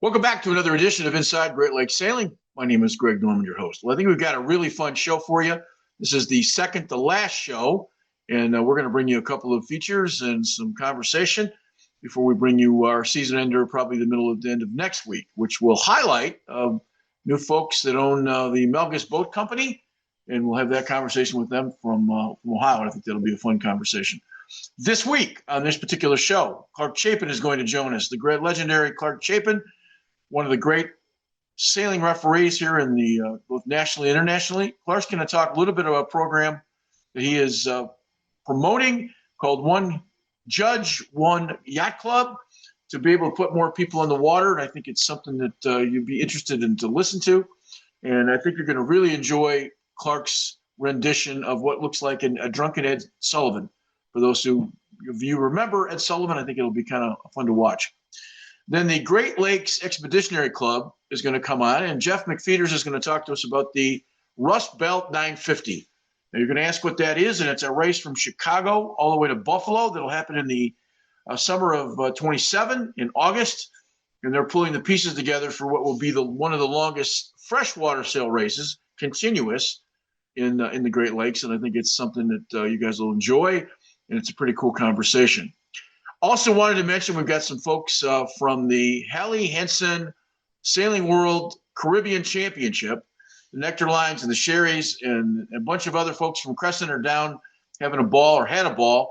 Welcome back to another edition of Inside Great Lakes Sailing. My name is Greg Norman, your host. Well, I think we've got a really fun show for you. This is the second to last show, and we're going to bring you a couple of features and some conversation before we bring you our season ender, probably the middle of the end of next week, which will highlight new folks that own the Megles Boat Company, and we'll have that conversation with them from Ohio. I think that'll be a fun conversation. This week on this particular show, Clark Chapin is going to join us, the great legendary Clark Chapin, one of the great sailing referees here in the both nationally and internationally. Clark's going to talk a little bit about a program that he is promoting called One Judge, One Yacht Club, to be able to put more people in the water. And I think it's something that you'd be interested in to listen to. And I think you're going to really enjoy Clark's rendition of what looks like a drunken Ed Sullivan. For those of you remember Ed Sullivan, I think it'll be kind of fun to watch. Then the Great Lakes Expeditionary Club is going to come on, and Jeff McPheeters is going to talk to us about the Rust Belt 950. Now, you're going to ask what that is, and it's a race from Chicago all the way to Buffalo that'll happen in the summer of 27 in August, and they're pulling the pieces together for what will be one of the longest freshwater sail races, continuous, in the Great Lakes, and I think it's something that you guys will enjoy, and it's a pretty cool conversation. Also wanted to mention we've got some folks from the Hallie Henson Sailing World Caribbean Championship. The Nectar Lines and the Sherrys and a bunch of other folks from Crescent are down having a ball or had a ball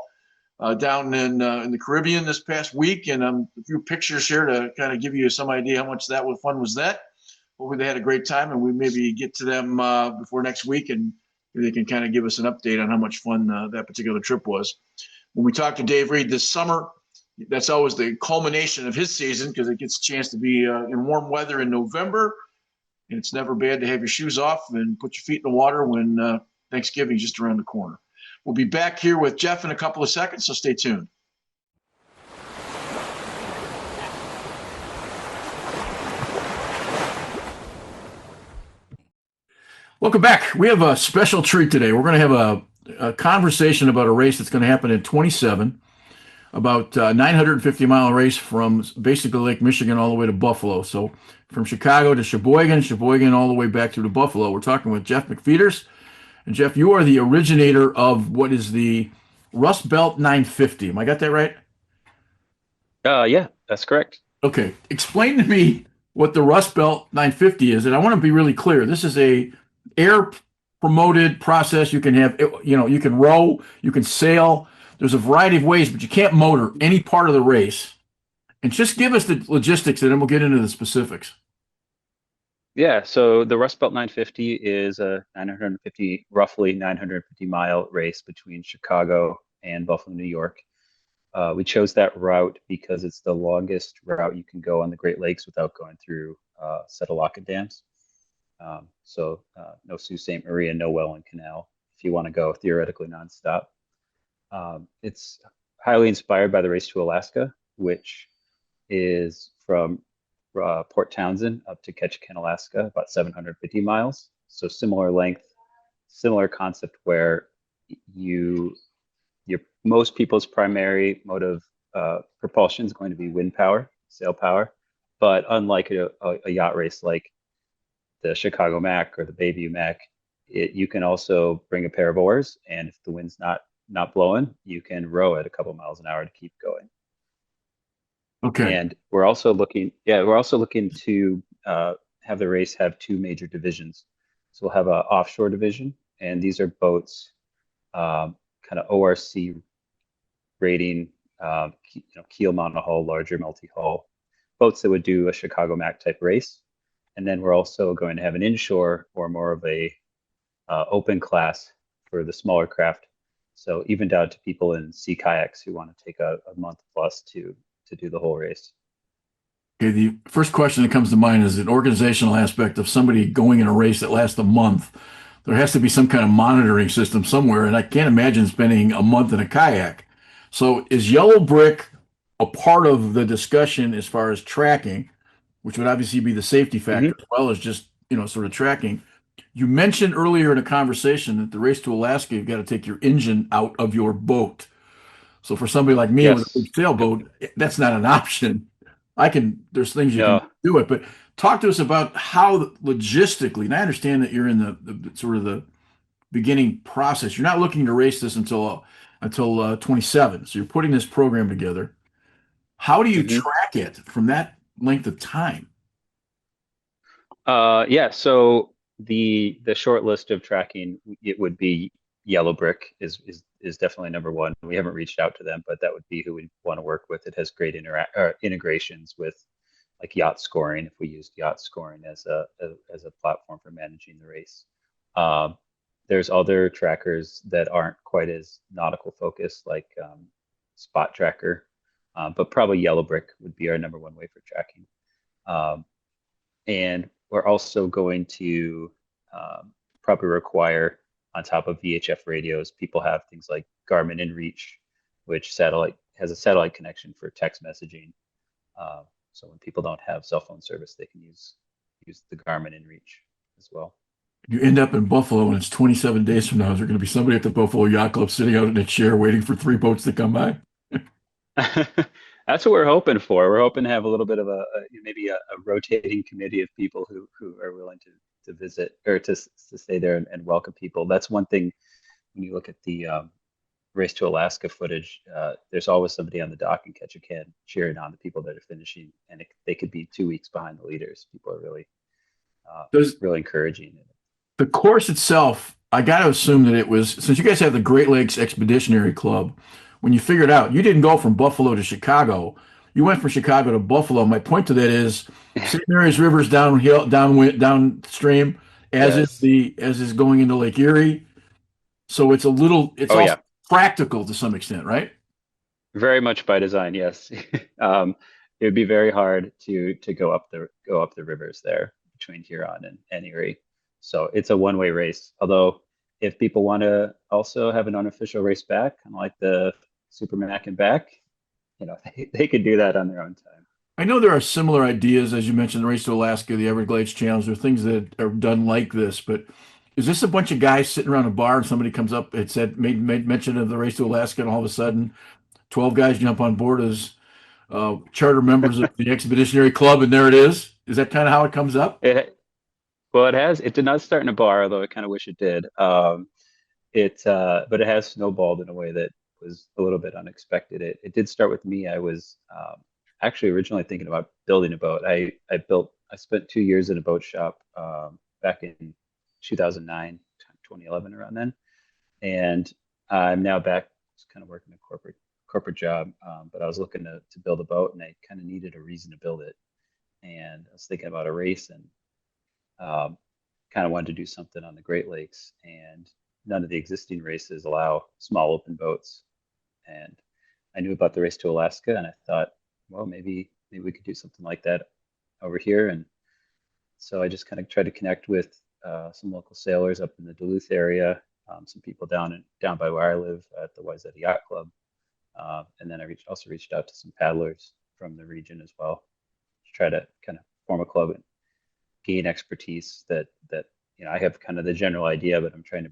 down in the Caribbean this past week. And a few pictures here to kind of give you some idea how much fun was that. Hopefully they had a great time, and we maybe get to them before next week, and maybe they can kind of give us an update on how much fun that particular trip was. When we talked to Dave Reed this summer, that's always the culmination of his season because it gets a chance to be in warm weather in November. And it's never bad to have your shoes off and put your feet in the water when Thanksgiving is just around the corner. We'll be back here with Jeff in a couple of seconds, so stay tuned. Welcome back. We have a special treat today. We're going to have a conversation about a race that's going to happen in 27. About 950-mile race from basically Lake Michigan all the way to Buffalo. So from Chicago to Sheboygan all the way back to Buffalo. We're talking with Jeff McPheeters. And Jeff, you are the originator of what is the Rust Belt 950. Am I got that right? Yeah, that's correct. Okay. Explain to me what the Rust Belt 950 is. And I want to be really clear. This is a air promoted process. You can have, you can row, you can sail. There's a variety of ways, but you can't motor any part of the race. And just give us the logistics, and then we'll get into the specifics. Yeah, so the Rust Belt 950 is a roughly 950-mile race between Chicago and Buffalo, New York. We chose that route because it's the longest route you can go on the Great Lakes without going through Settalaca dams. No Sault Ste. Marie and no Welland Canal if you want to go theoretically nonstop. It's highly inspired by the Race to Alaska, which is from Port Townsend up to Ketchikan, Alaska, about 750 miles. So similar length, similar concept where most people's primary mode of propulsion is going to be wind power, sail power. But unlike a yacht race like the Chicago Mac or the Bayview Mac, you can also bring a pair of oars, and if the wind's not blowing, you can row at a couple miles an hour to keep going. Okay. And we're also looking to have the race have two major divisions. So we'll have an offshore division, and these are boats, kind of ORC rating, keel monohull, larger multi-hull boats that would do a Chicago Mac type race. And then we're also going to have an inshore or more of a open class for the smaller craft. So even down to people in sea kayaks who want to take a month plus to do the whole race. Okay, the first question that comes to mind is an organizational aspect of somebody going in a race that lasts a month. There has to be some kind of monitoring system somewhere, and I can't imagine spending a month in a kayak. So is yellow brick a part of the discussion as far as tracking, which would obviously be the safety factor as well as just, sort of tracking? You mentioned earlier in a conversation that the Race to Alaska, you've got to take your engine out of your boat. So for somebody like me with a big sailboat, that's not an option. There's things you can No. do it, but talk to us about how logistically, and I understand that you're in the sort of the beginning process. You're not looking to race this until 27. So you're putting this program together. How do you Mhm. track it from that length of time? Yeah, so the short list of tracking, it would be Yellow Brick is definitely number one. We haven't reached out to them, but that would be who we want to work with. It has great integrations with like yacht scoring, if we used yacht scoring as a platform for managing the race. Um, there's other trackers that aren't quite as nautical focused, like Spot Tracker, but probably Yellow Brick would be our number one way for tracking. Um, and we're also going to probably require, on top of VHF radios, people have things like Garmin InReach, which satellite has a satellite connection for text messaging. So when people don't have cell phone service, they can use the Garmin InReach as well. You end up in Buffalo and it's 27 days from now. Is there going to be somebody at the Buffalo Yacht Club sitting out in a chair waiting for three boats to come by? That's what we're hoping for. We're hoping to have a little bit of maybe a rotating committee of people who are willing to visit or to stay there and welcome people. That's one thing when you look at the Race to Alaska footage. There's always somebody on the dock and catch a can cheering on the people that are finishing, and they could be 2 weeks behind the leaders. People are really Does really encouraging. the course itself, I got to assume that it was, since you guys have the Great Lakes Expeditionary Club, when you figured out, you didn't go from Buffalo to Chicago. You went from Chicago to Buffalo. My point to that is St. Mary's River's downhill, downstream, Yes. as is going into Lake Erie. So it's Oh also yeah. practical to some extent, right? Very much by design, yes. It would be very hard to go up the rivers there between Huron and Erie. So it's a one-way race. Although if people want to also have an unofficial race back, kind of like the Supermac and back, they could do that on their own time. I know there are similar ideas, as you mentioned, the Race to Alaska, the Everglades Challenge. There are things that are done like this, but is this a bunch of guys sitting around a bar and somebody comes up, it said, made mention of the Race to Alaska, and all of a sudden 12 guys jump on board as charter members of the Expeditionary Club, and there it is? Is that kind of how it comes up? It well, it did not start in a bar, although I kind of wish it did. But it has snowballed in a way that was a little bit unexpected. It did start with me. I was actually originally thinking about building a boat. I spent 2 years in a boat shop back in 2009, 2011, around then, and I'm now back, just kind of working a corporate job. But I was looking to build a boat, and I kind of needed a reason to build it. And I was thinking about a race, and um, kind of wanted to do something on the Great Lakes, and none of the existing races allow small open boats. And I knew about the Race to Alaska, and I thought, well, maybe we could do something like that over here. And so I just kind of tried to connect with some local sailors up in the Duluth area, some people down by where I live at the Wayzata Yacht Club, and then I also reached out to some paddlers from the region as well to try to kind of form a club and gain expertise that I have kind of the general idea, but I'm trying to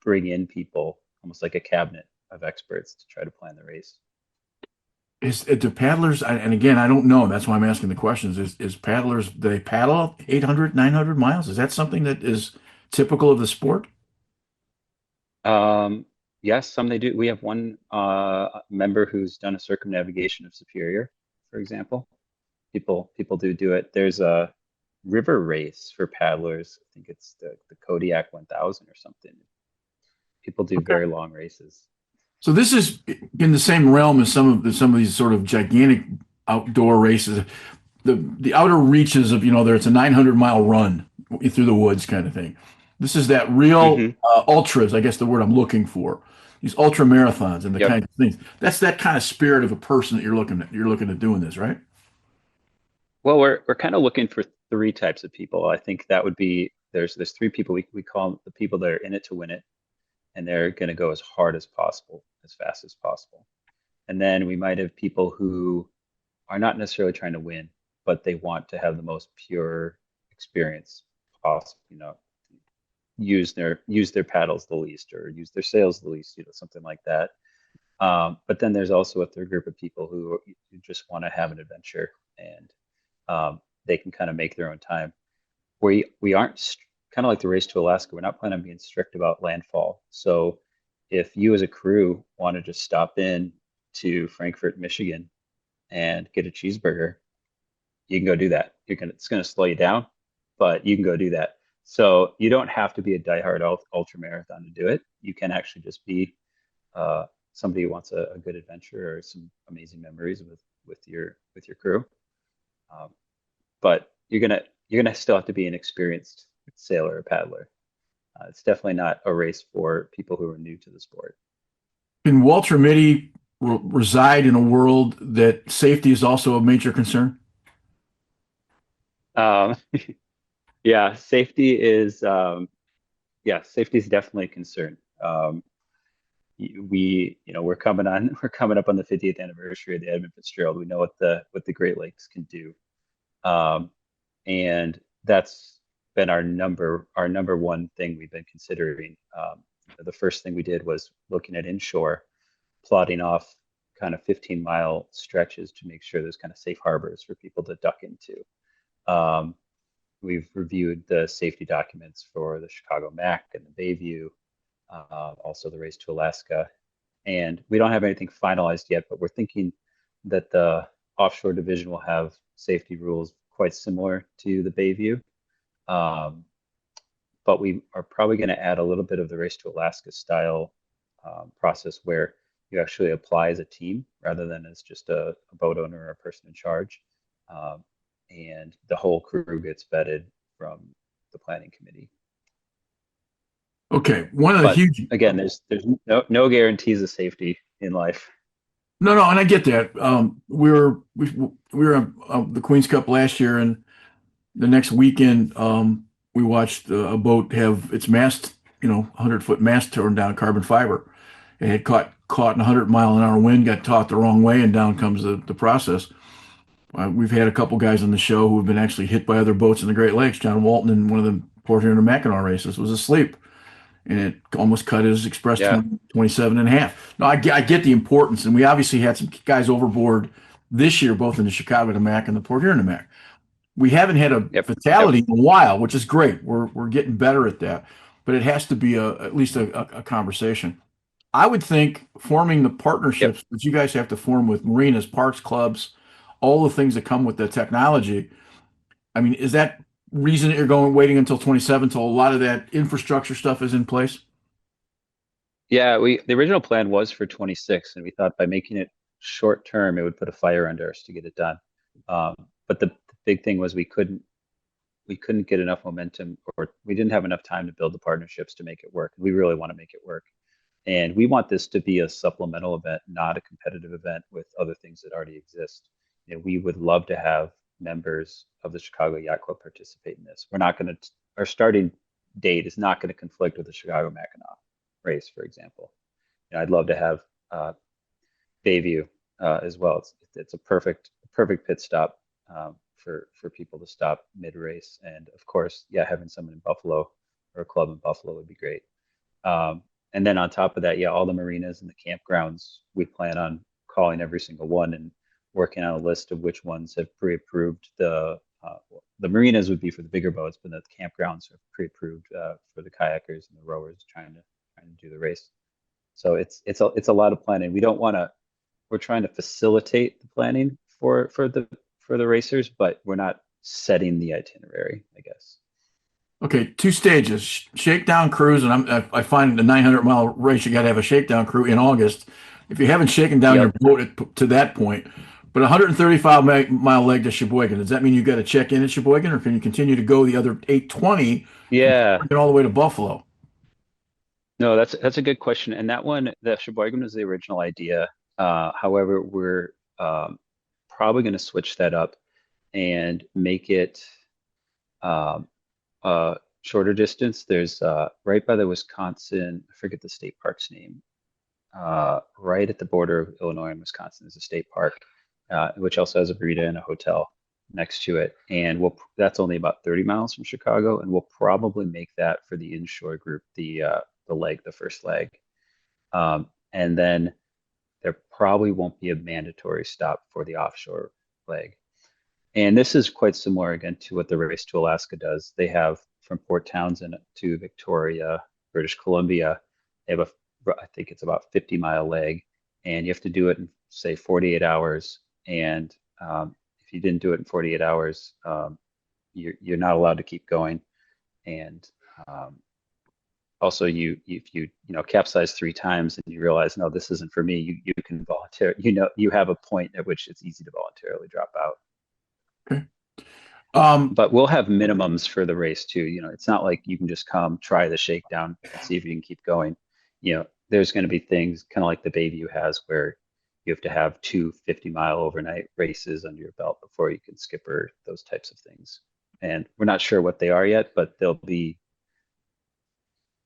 bring in people almost like a cabinet of experts to try to plan the race. Do paddlers, and again, I don't know, that's why I'm asking the questions, is paddlers, do they paddle 800, 900 miles? Is that something that is typical of the sport? Um, yes, some they do. We have one member who's done a circumnavigation of Superior, for example. People do it. There's a river race for paddlers. I think it's the Kodiak 1000 or something. People do very long races. So this is in the same realm as some of these sort of gigantic outdoor races. The outer reaches of, there it's a 900-mile run through the woods kind of thing. This is that real Hmm. ultras, I guess the word I'm looking for. These ultra marathons and the Yep. kinds of things. That's that kind of spirit of a person that you're looking at doing this, right? Well, we're kind of looking for three types of people. I think that would be there's three people we call them the people that are in it to win it, and they're going to go as hard as possible, as fast as possible. And then we might have people who are not necessarily trying to win, but they want to have the most pure experience possible. Use their paddles the least, or use their sails the least. Something like that. But then there's also a third group of people who just want to have an adventure and they can kind of make their own time. We aren't kind of like the race to Alaska. We're not planning on being strict about landfall. So if you as a crew want to just stop in to Frankfort, Michigan, and get a cheeseburger, you can go do that. It's gonna slow you down, but you can go do that. So you don't have to be a diehard ultra marathon to do it. You can actually just be uh, somebody who wants a good adventure or some amazing memories with your crew. Um, but you're gonna still have to be an experienced sailor or paddler. It's definitely not a race for people who are new to the sport. Can Walter Mitty reside in a world that safety is also a major concern? Um, yeah, safety is definitely a concern. We're coming on, we're coming up on the 50th anniversary of the Edmund Fitzgerald. We know what the Great Lakes can do, and that's been our number one thing we've been considering. The first thing we did was looking at inshore, plotting off kind of 15-mile stretches to make sure there's kind of safe harbors for people to duck into. Um, we've reviewed the safety documents for the Chicago Mac and the Bayview, also the race to Alaska. And we don't have anything finalized yet, but we're thinking that the offshore division will have safety rules quite similar to the Bayview. But we are probably going to add a little bit of the race to Alaska style process where you actually apply as a team rather than as just a boat owner or a person in charge. And the whole crew gets vetted from the planning committee. Okay, one of the But huge again, there's no guarantees of safety in life. no, no, and I get that. We were on the Queen's Cup last year, and the next weekend we watched a boat have its mast, 100-foot mast torn down carbon fiber. It had caught in a 100-mile-an-hour wind, got taught the wrong way, and down comes the process. We've had a couple guys on the show who have been actually hit by other boats in the Great Lakes. John Walton in one of the Port Huron and Mackinac races was asleep, and it almost cut his Express Yeah. 27 and a half. No, I get the importance, and we obviously had some guys overboard this year, both in the Chicago and the Mac and the Port Huron and the Mac. We haven't had a Yep. fatality Yep. in a while, which is great. We're getting better at that, but it has to be at least a conversation. I would think forming the Yep. partnerships that you guys have to form with marinas, parks, clubs, all the things that come with the technology. I mean, is that reason that you're waiting until 27 until a lot of that infrastructure stuff is in place? Yeah. The original plan was for 26, and we thought by making it short term, it would put a fire under us to get it done. Um, but the big thing was we couldn't get enough momentum, or we didn't have enough time to build the partnerships to make it work. We really want to make it work. And we want this to be a supplemental event, not a competitive event with other things that already exist. We would love to have members of the Chicago Yacht Club participate in this. We're not going to, our starting date is not going to conflict with the Chicago Mackinac race, for example. I'd love to have Bayview as well. It's a perfect pit stop for people to stop mid race, and of course, yeah, having someone in Buffalo or a club in Buffalo would be great. And then on top of that, yeah, all the marinas and the campgrounds, we plan on calling every single one and working on a list of which ones have pre-approved the marinas would be for the bigger boats, but the campgrounds are pre-approved for the kayakers and the rowers trying to do the race. So it's a lot of planning. We're trying to facilitate the planning for the racers, but we're not setting the itinerary, I guess. Okay, two stages: shakedown cruise, and I find the 900-mile race you got to have a shakedown crew in August. If you haven't shaken down your Yep. boat to that point, but 135-mile leg to Sheboygan, does that mean you got to check in at Sheboygan, or can you continue to go the other 820 from Yeah. Sheboygan all the way to Buffalo? No, that's a good question. And that one, the Sheboygan was the original idea. However, we're probably going to switch that up and make it um, shorter distance. There's right by the Wisconsin, I forget the state park's name, right at the border of Illinois and Wisconsin is a state park, which also has a burrito and a hotel next to it. And that's only about 30 miles from Chicago, and we'll probably make that for the inshore group, the first leg. And then there probably won't be a mandatory stop for the offshore leg. And this is quite similar again to what the Race to Alaska does. They have from Port Townsend to Victoria, British Columbia, they have I think it's about 50-mile leg, and you have to do it in say 48 hours. And if you didn't do it in 48 hours, you're not allowed to keep going. And um, also, if you capsize 3 times and you realize, no, this isn't for me, you can volunteer. You have a point at which it's easy to voluntarily drop out. Okay. But we'll have minimums for the race too. It's not like you can just come try the shakedown and see if you can keep going. There's going to be things kind of like the Bayview has where you have to have 2 50-mile overnight races under your belt before you can skipper those types of things. And we're not sure what they are yet, but they'll be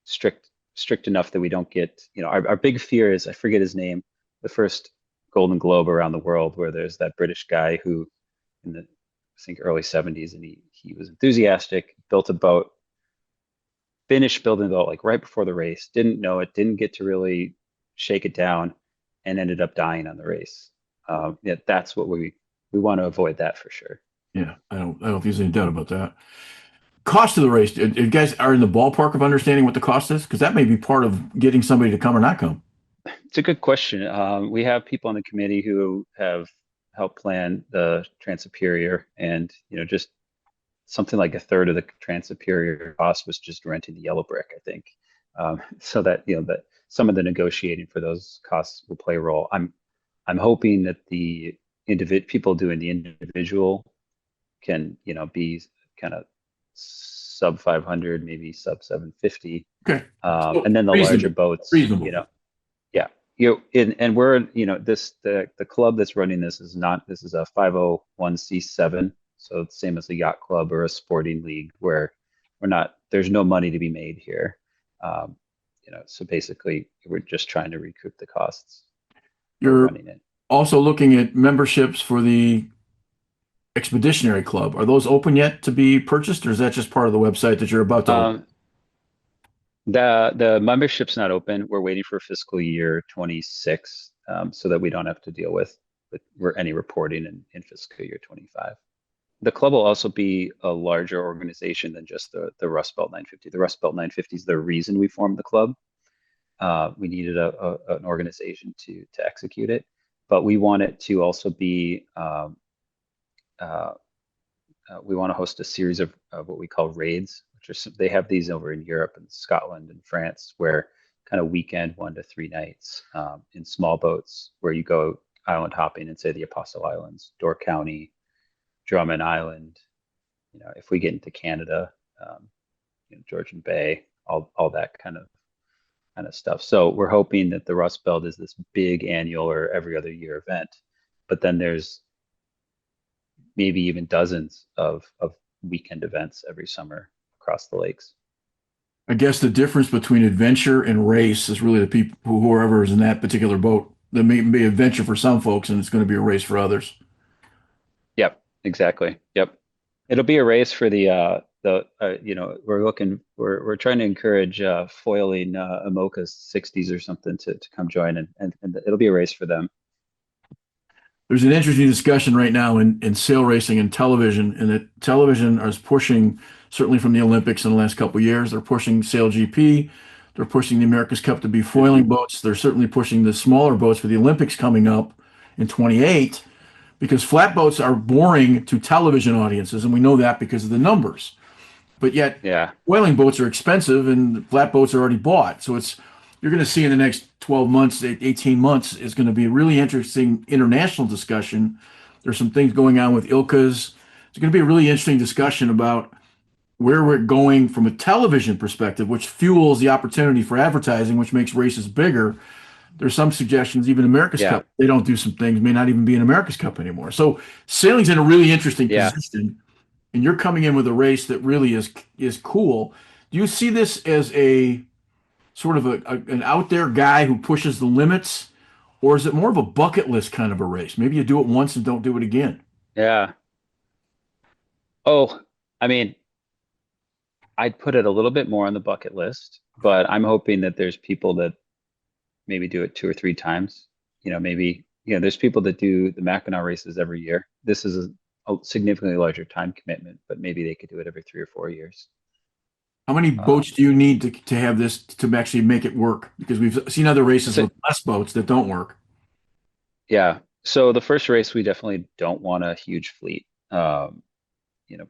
strict enough that we don't get, our big fear is, I forget his name, the first Golden Globe around the world, where there's that British guy who in the, I think, early 70s, and he was enthusiastic, built a boat, finished building the boat like right before the race, didn't know it, didn't get to really shake it down, and ended up dying on the race. Yeah, that's what we want to avoid that for sure. Yeah, I don't think there's any doubt about that. Cost of the race. You guys are in the ballpark of understanding what the cost is? Because that may be part of getting somebody to come or not come. It's a good question. We have people on the committee who have helped plan the Trans-Superior, and just something like a third of the Trans-Superior cost was just renting the yellow brick, I think. So that that some of the negotiating for those costs will play a role. I'm hoping that the people doing the individual can be kind of sub 500, maybe sub 750. Okay. And then the larger boats, reasonable. Yeah. And we're, the club that's running this is a 501c7. So it's the same as a yacht club or a sporting league, where there's no money to be made here. So basically we're just trying to recoup the costs. You're also looking at memberships for the Expeditionary Club. Are those open yet to be purchased, or is that just part of the website that you're about to open? The membership's not open. We're waiting for fiscal year 26, so that we don't have to deal with any reporting in fiscal year 25. The club will also be a larger organization than just the Rust Belt 950. The Rust Belt 950 is the reason we formed the club. We needed an organization to execute it, but we want it to also be we want to host a series of what we call raids, which they have these over in Europe and Scotland and France, where kind of weekend 1 to 3 nights in small boats, where you go island hopping in, say, the Apostle Islands, Door County, Drummond Island. If we get into Canada, Georgian Bay, all that kind of stuff. So we're hoping that the Rust Belt is this big annual or every other year event, but then there's maybe even dozens of weekend events every summer across the lakes. I guess the difference between adventure and race is really the people whoever is in that particular boat. There may be adventure for some folks, and it's going to be a race for others. Yep, exactly. Yep, it'll be a race for we're trying to encourage foiling Imoca's 60s or something to come join, and it'll be a race for them. There's an interesting discussion right now in sail racing and television, and that television is pushing, certainly from the Olympics in the last couple of years, they're pushing Sail GP, they're pushing the America's Cup to be foiling boats, they're certainly pushing the smaller boats for the Olympics coming up in 28, because flat boats are boring to television audiences, and we know that because of the numbers. But yet, whaling boats are expensive, and flat boats are already bought. So you're going to see in the next 12 months, 18 months, is going to be a really interesting international discussion. There's some things going on with ILCAs. It's going to be a really interesting discussion about where we're going from a television perspective, which fuels the opportunity for advertising, which makes races bigger. There's some suggestions, even America's Cup, they don't do some things, may not even be an America's Cup anymore. So sailing's in a really interesting position, and you're coming in with a race that really is cool. Do you see this as a sort of an out there guy who pushes the limits, or is it more of a bucket list kind of a race? Maybe you do it once and don't do it again. Yeah. Oh, I mean, I'd put it a little bit more on the bucket list, but I'm hoping that there's people that maybe do it 2 or 3 times. There's people that do the Mackinac races every year. This is a significantly larger time commitment, but maybe they could do it every 3 or 4 years. How many boats do you need to have this to actually make it work? Because we've seen other races So with less boats that don't work. yeah, so the first race we definitely don't want a huge fleet.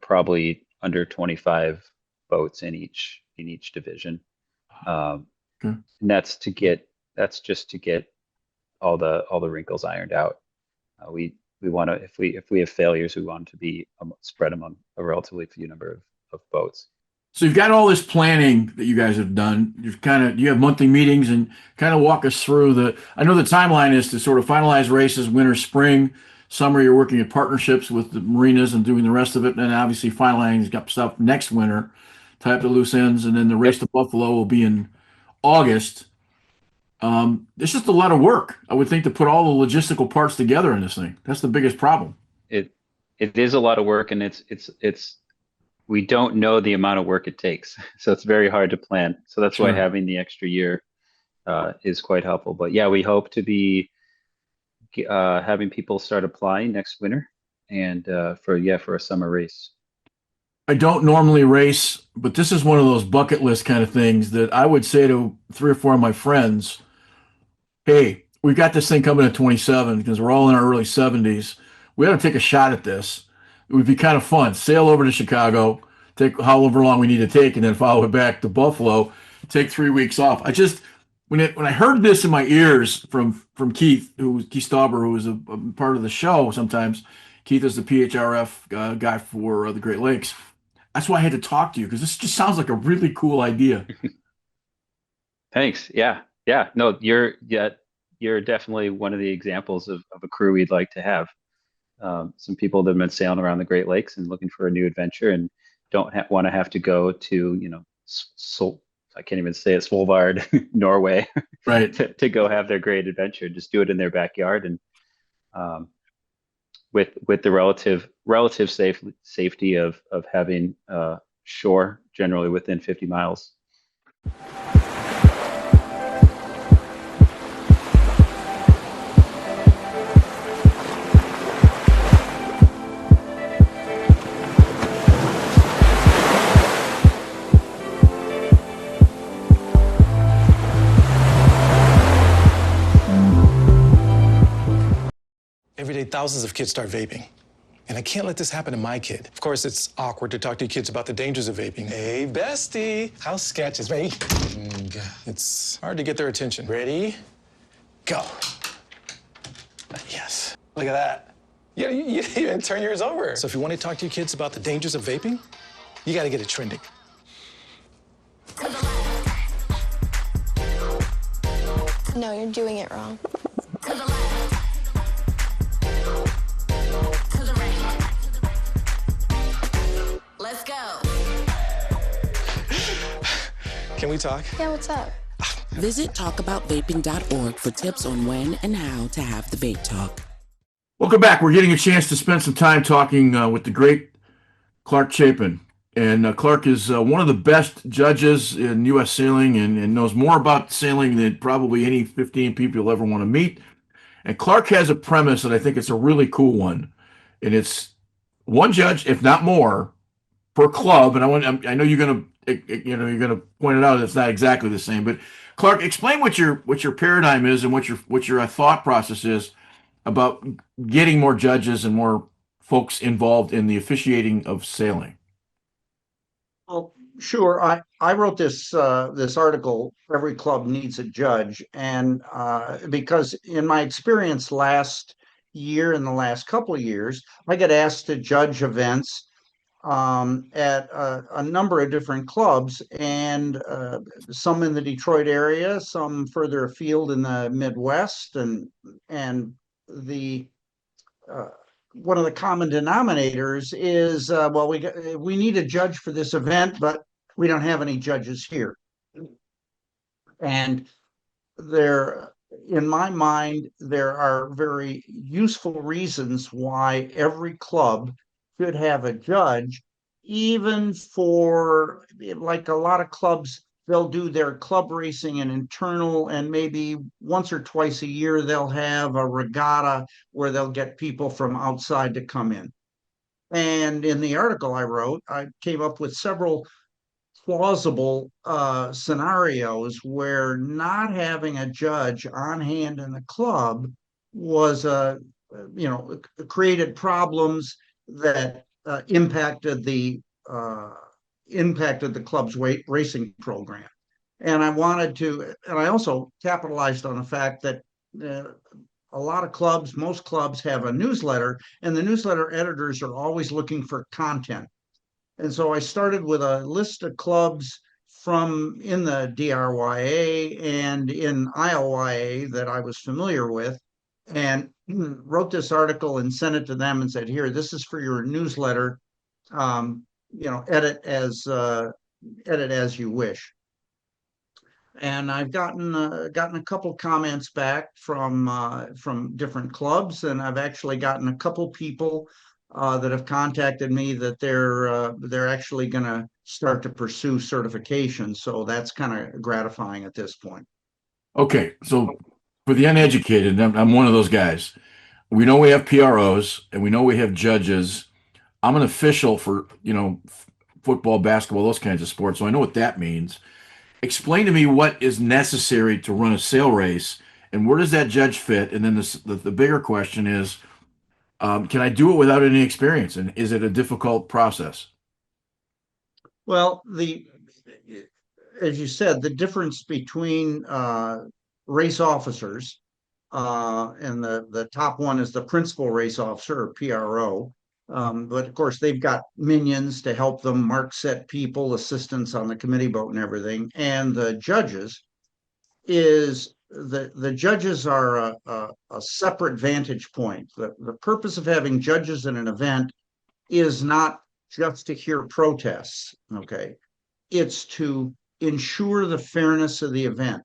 Probably under 25 boats in each division. Um, Okay. and that's just to get all the wrinkles ironed out. We want to if we have failures, we want to be spread among a relatively few number of boats. So you've got all this planning that you guys have done. You have monthly meetings and kind of walk us through I know the timeline is to sort of finalize races winter, spring, summer. You're working in partnerships with the marinas and doing the rest of it. And then obviously finalizing stuff next winter, tie up the loose ends. And then the race Yep. to Buffalo will be in August. It's just a lot of work, I would think, to put all the logistical parts together in this thing. That's the biggest problem. It it is a lot of work, and it's we don't know the amount of work it takes, so it's very hard to plan. So that's why Sure. having the extra year is quite helpful. But yeah, we hope to be having people start applying next winter, and for a summer race. I don't normally race, but this is one of those bucket list kind of things that I would say to three or four of my friends, hey, we've got this thing coming at 27 because we're all in our early 70s. We ought to take a shot at this. It would be kind of fun. Sail over to Chicago, take however long we need to take, and then follow it back to Buffalo, take 3 weeks off. When I heard this in my ears from Keith, Keith Stauber, who was a part of the show sometimes. Keith is the PHRF guy for the Great Lakes. That's why I had to talk to you because this just sounds like a really cool idea. Thanks. Yeah, yeah. No, you're definitely one of the examples of a crew we'd like to have. Some people that have been sailing around the Great Lakes and looking for a new adventure and don't want to have to go to, I can't even say it, Svolvard, Norway, Right. to go have their great adventure. Just do it in their backyard and um, with the relative safety of having shore generally within 50 miles. Every day, thousands of kids start vaping. And I can't let this happen to my kid. Of course, it's awkward to talk to your kids about the dangers of vaping. Hey, bestie, how's sketches? Ready? It's hard to get their attention. Ready? Go. Yes. Look at that. You didn't turn yours over. So if you want to talk to your kids about the dangers of vaping, you got to get it trending. No, you're doing it wrong. Let's go. Can we talk? Yeah, what's up? Visit talkaboutvaping.org for tips on when and how to have the vape talk. Welcome back. We're getting a chance to spend some time talking with the great Clark Chapin. And Clark is one of the best judges in U.S. sailing and knows more about sailing than probably any 15 people you'll ever want to meet. And Clark has a premise, and I think it's a really cool one. And it's one judge, if not more, per club. And I know you're going to point it out. It's not exactly the same. But Clark, explain what your paradigm is and what your thought process is about getting more judges and more folks involved in the officiating of sailing. Well, sure. I wrote this article. Every club needs a judge, and because in my experience last year and the last couple of years, I get asked to judge events at a number of different clubs, and some in the Detroit area, some further afield in the Midwest, and the one of the common denominators is, well, we need a judge for this event, but we don't have any judges here. And in my mind, there are very useful reasons why every club should have a judge, even for, like, a lot of clubs, they'll do their club racing and internal, and maybe once or twice a year they'll have a regatta where they'll get people from outside to come in. And in the article I wrote, I came up with several plausible scenarios where not having a judge on hand in the club was created problems that uh, impacted the club's racing program. And I also capitalized on the fact that uh, a lot of clubs, most clubs have a newsletter, and the newsletter editors are always looking for content. And so I started with a list of clubs from in the DRYA and in ILYA that I was familiar with, and wrote this article and sent it to them and said, "Here, this is for your newsletter. Edit as you wish." And I've gotten a couple comments back from different clubs, and I've actually gotten a couple people that have contacted me that they're actually going to start to pursue certification. So that's kind of gratifying at this point. Okay, so for the uneducated, I'm one of those guys. We know we have PROs and we know we have judges. I'm an official for, football, basketball, those kinds of sports, so I know what that means. Explain to me what is necessary to run a sail race and where does that judge fit? And then the bigger question is, can I do it without any experience? And is it a difficult process? Well, as you said, the difference between race officers and the top one is the principal race officer, or PRO. But of course, they've got minions to help them mark set people, assistants on the committee boat and everything. And the judges the judges are a separate vantage point. The purpose of having judges in an event is not just to hear protests, okay? It's to ensure the fairness of the event.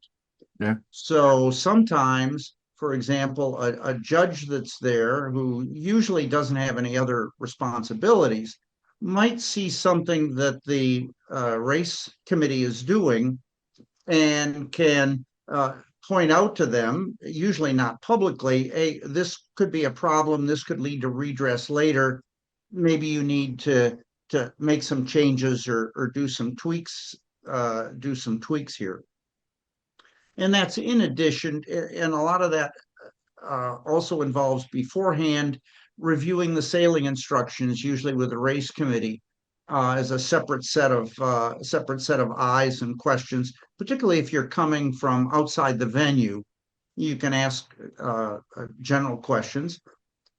Yeah. So sometimes, for example, a judge that's there who usually doesn't have any other responsibilities might see something that the race committee is doing and can point out to them, usually not publicly, hey, this could be a problem, this could lead to redress later. Maybe you need to make some changes or do some tweaks here. And that's in addition, and a lot of that also involves beforehand reviewing the sailing instructions, usually with the race committee, as a separate set of eyes and questions. Particularly if you're coming from outside the venue, you can ask general questions,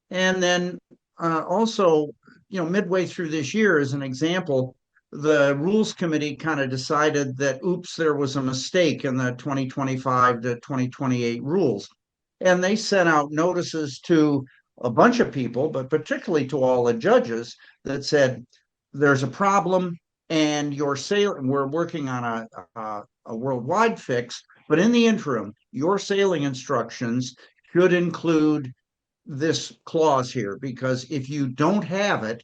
and then also, midway through this year, as an example, the rules committee kind of decided that, oops, there was a mistake in the 2025 to 2028 rules. And they sent out notices to a bunch of people, but particularly to all the judges, that said, there's a problem and we're working on a worldwide fix, but in the interim, your sailing instructions should include this clause here, because if you don't have it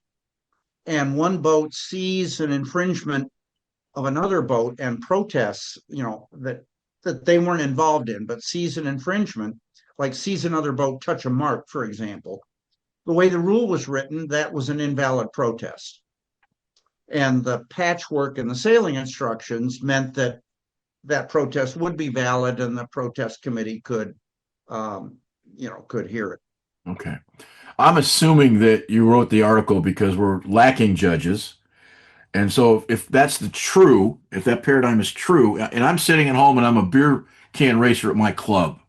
and one boat sees an infringement of another boat and protests, that they weren't involved in, but sees an infringement, like sees another boat touch a mark, for example, the way the rule was written, that was an invalid protest. And the patchwork in the sailing instructions meant that that protest would be valid and the protest committee could hear it. Okay. I'm assuming that you wrote the article because we're lacking judges. And so if if that paradigm is true, and I'm sitting at home and I'm a beer can racer at my club,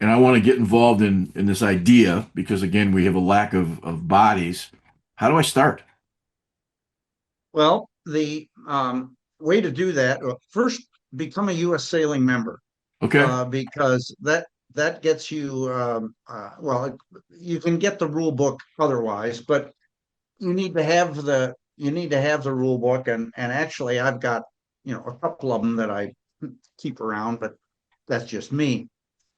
and I want to get involved in this idea because, again, we have a lack of bodies, how do I start? Well, the way to do that, first, become a U.S. sailing member. Okay. Because that gets you, you can get the rule book otherwise, but you need to have the rule book. And actually, I've got, a couple of them that I keep around, but that's just me.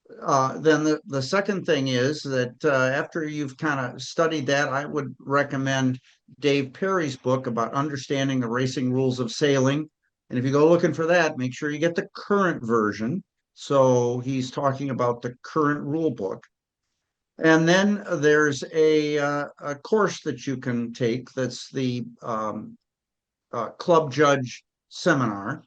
Then the second thing is that after you've kind of studied that, I would recommend Dave Perry's book about understanding the racing rules of sailing. And if you go looking for that, make sure you get the current version. So he's talking about the current rule book. And then there's a course that you can take that's the club judge seminar.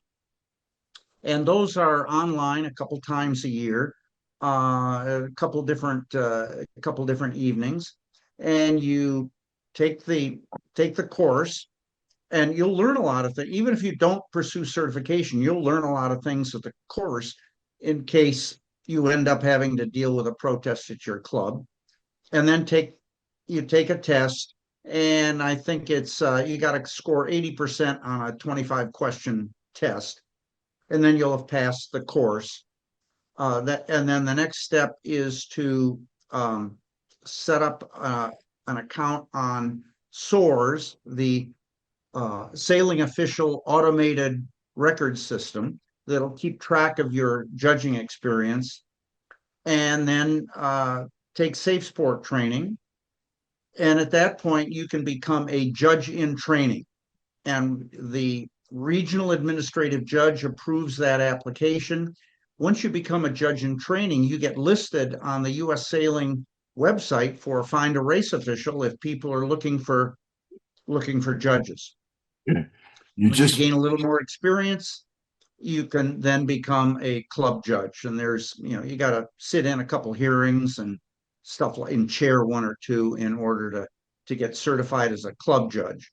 And those are online a couple times a year, a couple different evenings. And you take the course, and you'll learn a lot of things. Even if you don't pursue certification, you'll learn a lot of things at the course in case you end up having to deal with a protest at your club. And then you take a test, and I think it's you got to score 80% on a 25 question test, and then you'll have passed the course. And then the next step is to set up an account on SOARS, the sailing official automated record system that'll keep track of your judging experience, and then take safe sport training. And at that point, you can become a judge in training. And the regional administrative judge approves that application. Once you become a judge in training, you get listed on the U.S. Sailing website for Find a Race Official if people are looking for judges. Yeah. Once you gain a little more experience, you can then become a club judge. And there's, you got to sit in a couple hearings and stuff like, and chair one or two in order to get certified as a club judge,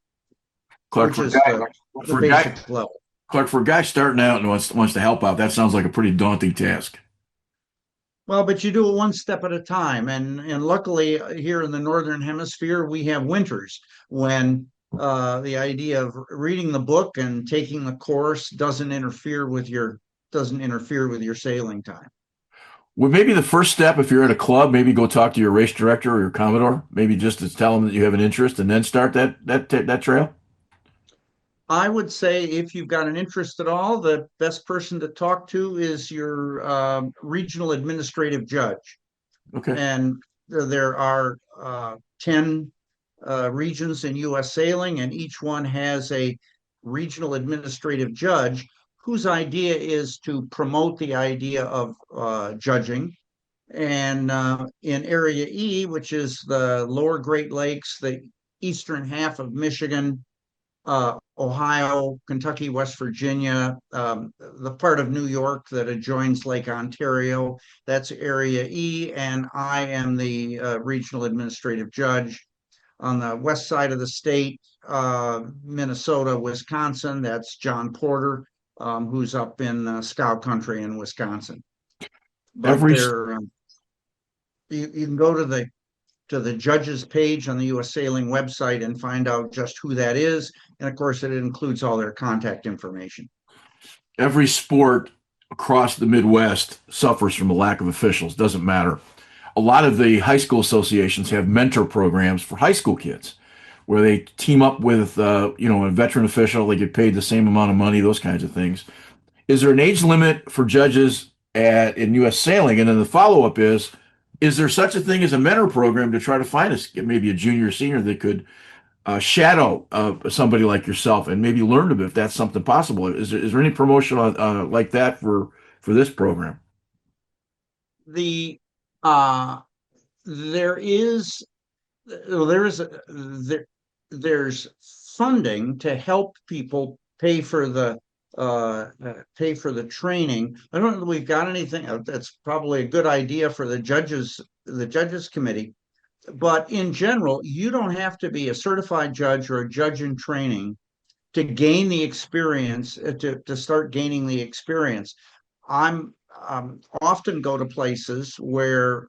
Clark, which is the basic level. Clark, for a guy starting out and wants to help out, that sounds like a pretty daunting task. Well, but you do it one step at a time. And luckily here in the Northern Hemisphere, we have winters when the idea of reading the book and taking the course doesn't interfere with your sailing time. Well, maybe the first step, if you're at a club, maybe go talk to your race director or your commodore, maybe just to tell them that you have an interest, and then start that trail. I would say if you've got an interest at all, the best person to talk to is your regional administrative judge. Okay. And there are 10 regions in U.S. Sailing, and each one has a regional administrative judge whose idea is to promote the idea of judging. And in Area E, which is the lower Great Lakes, the eastern half of Michigan, Ohio, Kentucky, West Virginia, the part of New York that adjoins Lake Ontario, that's Area E, and I am the regional administrative judge. On the west side of the state, Minnesota, Wisconsin, that's John Porter, who's up in Scout Country in Wisconsin. But you can go to the judges page on the U.S. Sailing website and find out just who that is. And of course, it includes all their contact information. Every sport across the Midwest suffers from a lack of officials. Doesn't matter. A lot of the high school associations have mentor programs for high school kids where they team up with, a veteran official. They get paid the same amount of money, those kinds of things. Is there an age limit for judges in U.S. Sailing? And then the follow-up is there such a thing as a mentor program to try to find maybe a junior or senior that could shadow somebody like yourself and maybe learn a bit if that's something possible? Is there any promotion like that for this program? There's funding to help people pay for the training. I don't know that we've got anything. That's probably a good idea for the judges committee. But in general, you don't have to be a certified judge or a judge in training to gain the experience, to start gaining the experience. I'm often go to places where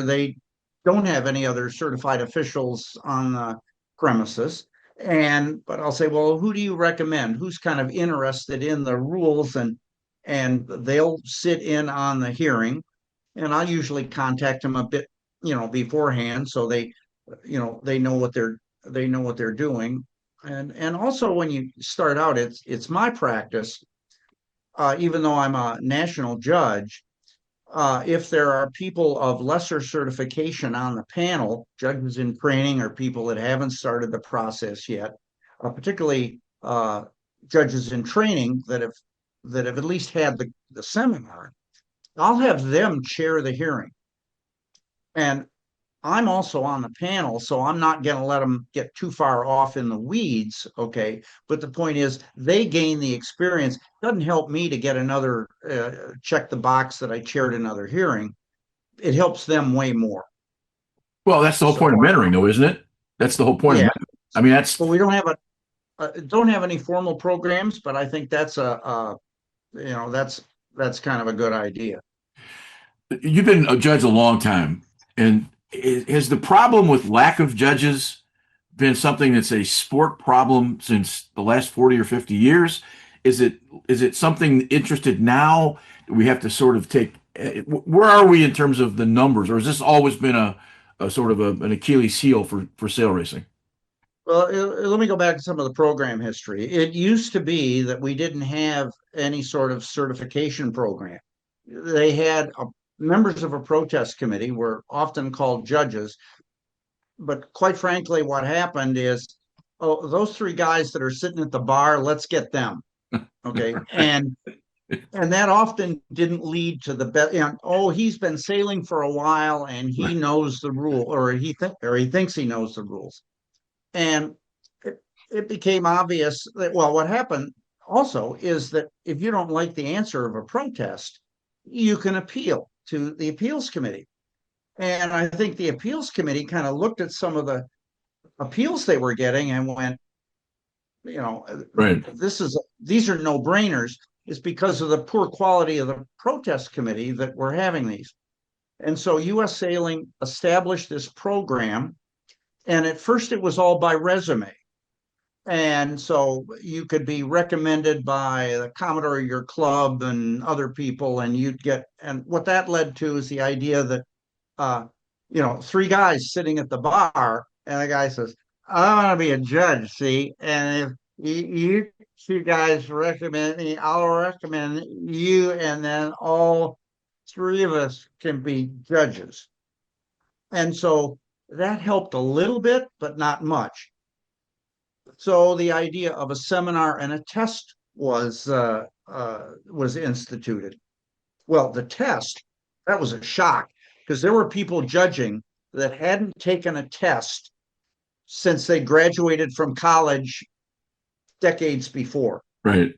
they don't have any other certified officials on the premises. But I'll say, well, who do you recommend? Who's kind of interested in the rules? And they'll sit in on the hearing, and I'll usually contact them a bit, beforehand, so they know what they're doing. And also when you start out, it's my practice, even though I'm a national judge, if there are people of lesser certification on the panel, judges in training or people that haven't started the process yet, particularly judges in training that have at least had the seminar, I'll have them chair the hearing. And I'm also on the panel, so I'm not going to let them get too far off in the weeds. Okay. But the point is, they gain the experience. It doesn't help me to get another check the box that I chaired another hearing. It helps them way more. Well, that's the whole point of mentoring, though, isn't it? That's the whole point of mentoring. I mean, that's. But we don't have any formal programs, but I think that's that's kind of a good idea. You've been a judge a long time, and has the problem with lack of judges been something that's a sport problem since the last 40 or 50 years? Is it something interested now? We have to sort of take. Where are we in terms of the numbers, or has this always been a sort of an Achilles heel for sail racing? Well, let me go back to some of the program history. It used to be that we didn't have any sort of certification program. They had members of a protest committee were often called judges. But quite frankly, what happened is, oh, those three guys that are sitting at the bar, let's get them. Okay. And that often didn't lead to the best. Oh, he's been sailing for a while and he knows the rule, or he thinks he knows the rules. And it became obvious that, well, what happened also is that if you don't like the answer of a protest, you can appeal to the appeals committee. And I think the appeals committee kind of looked at some of the appeals they were getting and went, right, these are no brainers. It's because of the poor quality of the protest committee that we're having these. And so U.S. Sailing established this program. And at first it was all by resume. And so you could be recommended by the commodore of your club and other people, and and what that led to is the idea that, three guys sitting at the bar, and the guy says, I want to be a judge, see? And if you two guys recommend me, I'll recommend you, and then all three of us can be judges. And so that helped a little bit, but not much. So the idea of a seminar and a test was instituted. Well, the test, that was a shock, because there were people judging that hadn't taken a test since they graduated from college decades before. Right.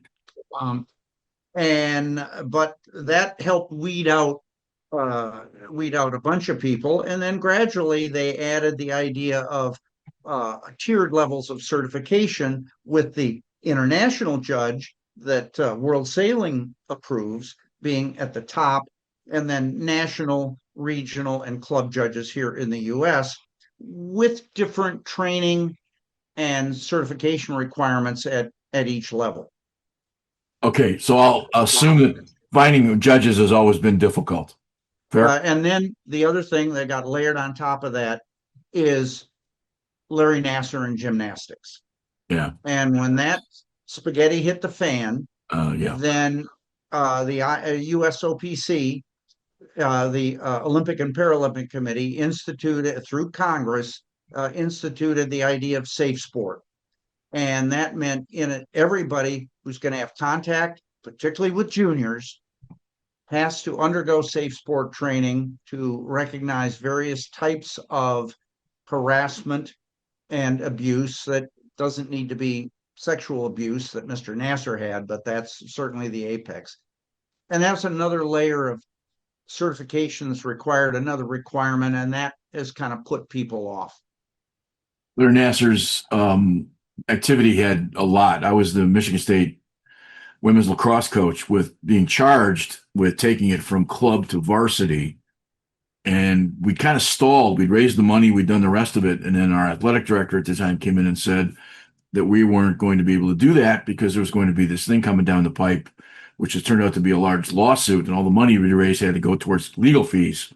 But that helped weed out a bunch of people, and then gradually they added the idea of tiered levels of certification, with the international judge that World Sailing approves being at the top, and then national, regional, and club judges here in the U.S. with different training and certification requirements at each level. Okay, so I'll assume that finding judges has always been difficult. Fair? And then the other thing that got layered on top of that is Larry Nassar and gymnastics. Yeah. And when that spaghetti hit the fan, then the USOPC, the Olympic and Paralympic Committee, instituted through Congress, instituted the idea of safe sport. And that meant everybody who's going to have contact, particularly with juniors, has to undergo safe sport training to recognize various types of harassment and abuse. That doesn't need to be sexual abuse that Mr. Nassar had, but that's certainly the apex. And that's another layer of certifications required, another requirement, and that has kind of put people off. Larry Nassar's activity had a lot. I was the Michigan State women's lacrosse coach, with being charged with taking it from club to varsity. And we kind of stalled. We'd raised the money, we'd done the rest of it. And then our athletic director at the time came in and said that we weren't going to be able to do that because there was going to be this thing coming down the pipe, which has turned out to be a large lawsuit, and all the money we raised had to go towards legal fees.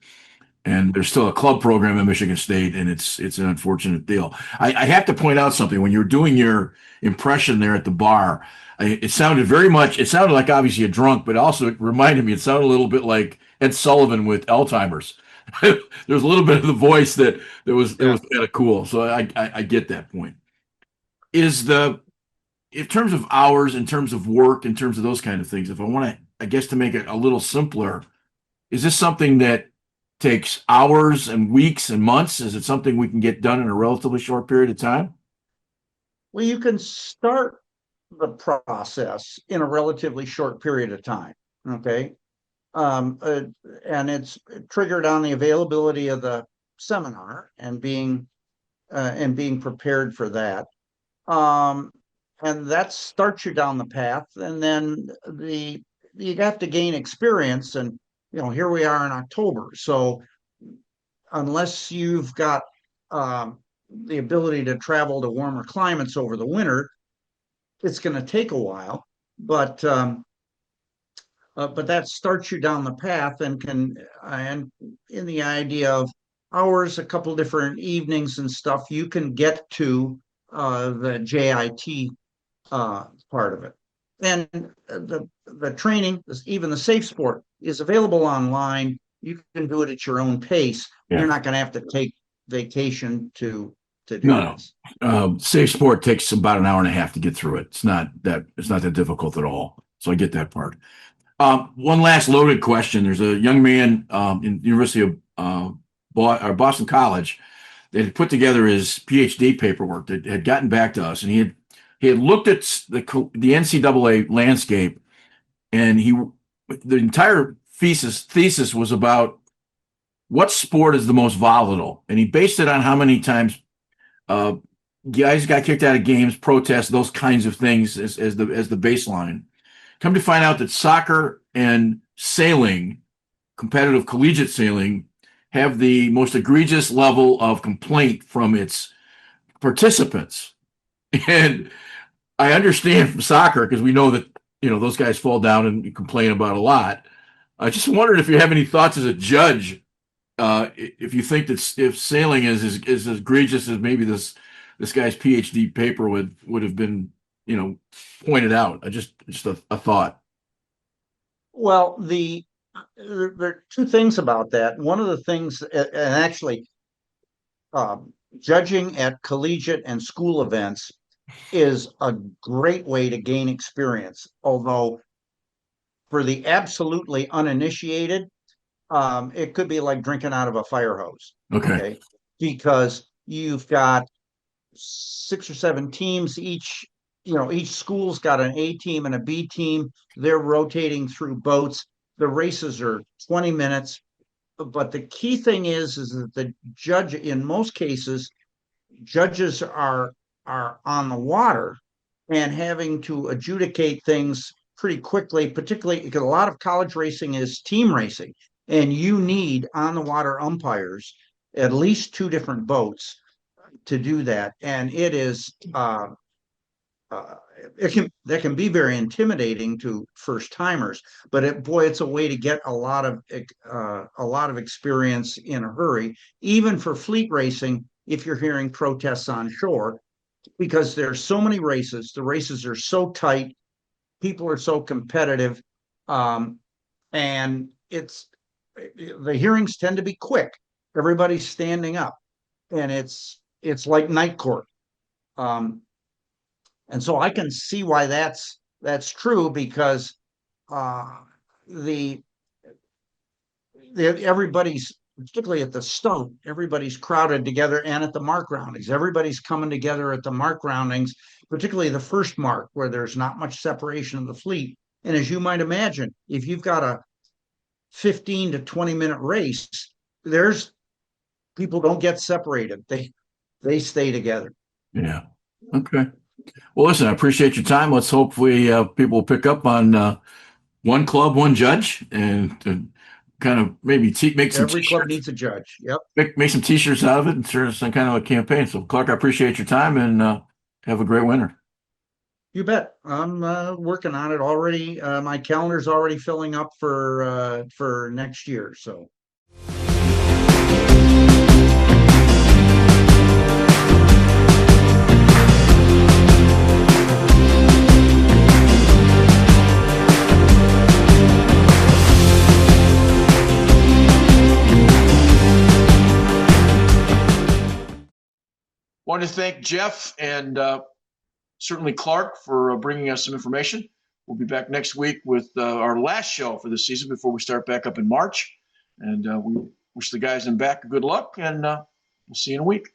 And there's still a club program at Michigan State, and it's an unfortunate deal. I have to point out something. When you were doing your impression there at the bar, it sounded like obviously a drunk, but also it reminded me, it sounded a little bit like Ed Sullivan with Alzheimer's. There's a little bit of the voice that was kind of cool. So I get that point. In terms of hours, in terms of work, in terms of those kind of things, if I want to, I guess, to make it a little simpler, is this something that takes hours and weeks and months? Is it something we can get done in a relatively short period of time? Well, you can start the process in a relatively short period of time. Okay. And it's triggered on the availability of the seminar and being prepared for that. And that starts you down the path. And then you have to gain experience. And here we are in October. So unless you've got the ability to travel to warmer climates over the winter, it's going to take a while. But that starts you down the path and in the idea of hours, a couple different evenings and stuff, you can get to the JIT part of it. And the training, even the safe sport, is available online. You can do it at your own pace. Yeah. You're not going to have to take vacation to do No, this. Safe sport takes about an hour and a half to get through it. It's not that difficult at all. So I get that part. One last loaded question. There's a young man in the University of Boston College that had put together his PhD paperwork that had gotten back to us, and he had looked at the NCAA landscape, and the entire thesis was about what sport is the most volatile, and he based it on how many times guys got kicked out of games, protests, those kinds of things as the baseline. Come to find out that soccer and sailing, competitive collegiate sailing, have the most egregious level of complaint from its participants. And I understand from soccer, because we know that those guys fall down and complain about a lot. I just wondered if you have any thoughts as a judge, if you think that if sailing is as egregious as maybe this guy's PhD paper would have been pointed out. Just a thought. Well, there are two things about that. One of the things, and actually, judging at collegiate and school events is a great way to gain experience. Although, for the absolutely uninitiated, it could be like drinking out of a fire hose. Okay. Because you've got 6 or 7 teams each. Each school's got an A team and a B team. They're rotating through boats. The races are 20 minutes. But the key thing is that the judge, in most cases, judges are on the water and having to adjudicate things pretty quickly, particularly because a lot of college racing is team racing. And you need on the water umpires, at least 2 different boats to do that. And it is that can be very intimidating to first timers, but it's a way to get a lot of experience in a hurry, even for fleet racing. If you're hearing protests on shore, because there's so many races, the races are so tight, people are so competitive, and the hearings tend to be quick. Everybody's standing up, and it's like night court. And so I can see why that's true, because everybody's, particularly at the Stoke, everybody's crowded together, and at the mark roundings, everybody's coming together at the mark roundings, particularly the first mark where there's not much separation of the fleet. And as you might imagine, if you've got a 15 to 20 minute race, people don't get separated. They stay together. Yeah. Okay. Well, listen, I appreciate your time. Let's hope people will pick up on one club, one judge, and to kind of maybe make some Every club needs a judge. Yep. Make some T-shirts out of it and start some kind of a campaign. So, Clark, I appreciate your time, and have a great winter. You bet. I'm working on it already. My calendar's already filling up for next year. So. Want to thank Jeff and certainly Clark for bringing us some information. We'll be back next week with our last show for the season before we start back up in March. And we wish the guys in back good luck, and we'll see you in a week.